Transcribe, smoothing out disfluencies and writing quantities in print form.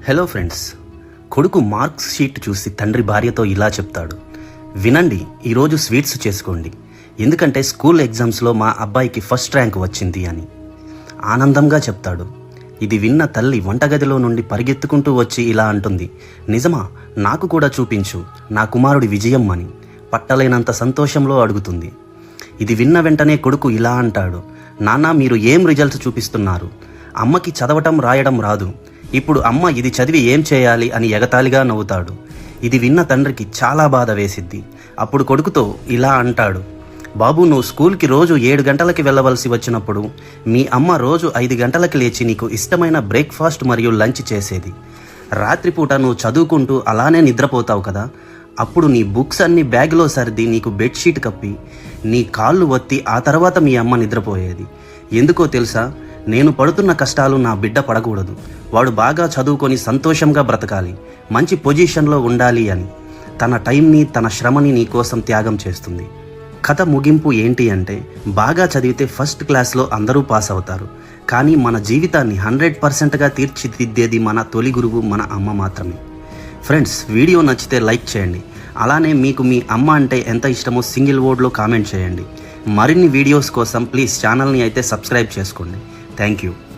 Hello friends, కొడుకు marks sheet చూసి తండ్రి భార్యతో ఇలా చెప్తాడు, వినండి, ఈరోజు స్వీట్స్ చేసుకోండి, ఎందుకంటే స్కూల్ ఎగ్జామ్స్లో మా అబ్బాయికి ఫస్ట్ ర్యాంక్ వచ్చింది అని ఆనందంగా చెప్తాడు. ఇది విన్న తల్లి వంటగదిలో నుండి పరిగెత్తుకుంటూ వచ్చి ఇలా అంటుంది, నిజమా, నాకు కూడా చూపించు, నా కుమారుడి విజయం అని పట్టలేనంత సంతోషంలో అడుగుతుంది. ఇది విన్న వెంటనే కొడుకు ఇలా అంటాడు, నాన్న, మీరు ఏం రిజల్ట్స్ చూపిస్తున్నారు? అమ్మకి చదవటం రాయడం రాదు, ఇప్పుడు అమ్మ ఇది చదివి ఏం చేయాలి అని ఎగతాళిగా నవ్వుతాడు. ఇది విన్న తండ్రికి చాలా బాధ వేసిద్ది. అప్పుడు కొడుకుతో ఇలా అంటాడు, బాబు, నువ్వు స్కూల్కి రోజు 7 గంటలకి వెళ్ళవలసి వచ్చినప్పుడు మీ అమ్మ రోజు 5 గంటలకి లేచి నీకు ఇష్టమైన బ్రేక్ఫాస్ట్ మరియు లంచ్ చేసేది. రాత్రిపూట నువ్వు చదువుకుంటూ అలానే నిద్రపోతావు కదా, అప్పుడు నీ బుక్స్ అన్ని బ్యాగ్లో సర్ది నీకు బెడ్షీట్ కప్పి నీ కాళ్ళు ఒత్తి ఆ తర్వాత మీ అమ్మ నిద్రపోయేది. ఎందుకో తెలుసా, నేను పడుతున్న కష్టాలు నా బిడ్డ పడకూడదు, వాడు బాగా చదువుకొని సంతోషంగా బ్రతకాలి, మంచి పొజిషన్లో ఉండాలి అని తన టైంని, తన శ్రమని నీ కోసం త్యాగం చేస్తుంది. కథ ముగింపు ఏంటి అంటే, బాగా చదివితే ఫస్ట్ క్లాస్లో అందరూ పాస్ అవుతారు, కానీ మన జీవితాన్ని 100%గా తీర్చిదిద్దేది మన తొలి గురువు, మన అమ్మ మాత్రమే. ఫ్రెండ్స్, వీడియో నచ్చితే లైక్ చేయండి. అలానే మీకు మీ అమ్మ అంటే ఎంత ఇష్టమో సింగిల్ వర్డ్లో కామెంట్ చేయండి. మరిన్ని వీడియోస్ కోసం ప్లీజ్ ఛానల్ని అయితే సబ్స్క్రైబ్ చేసుకోండి. Thank you.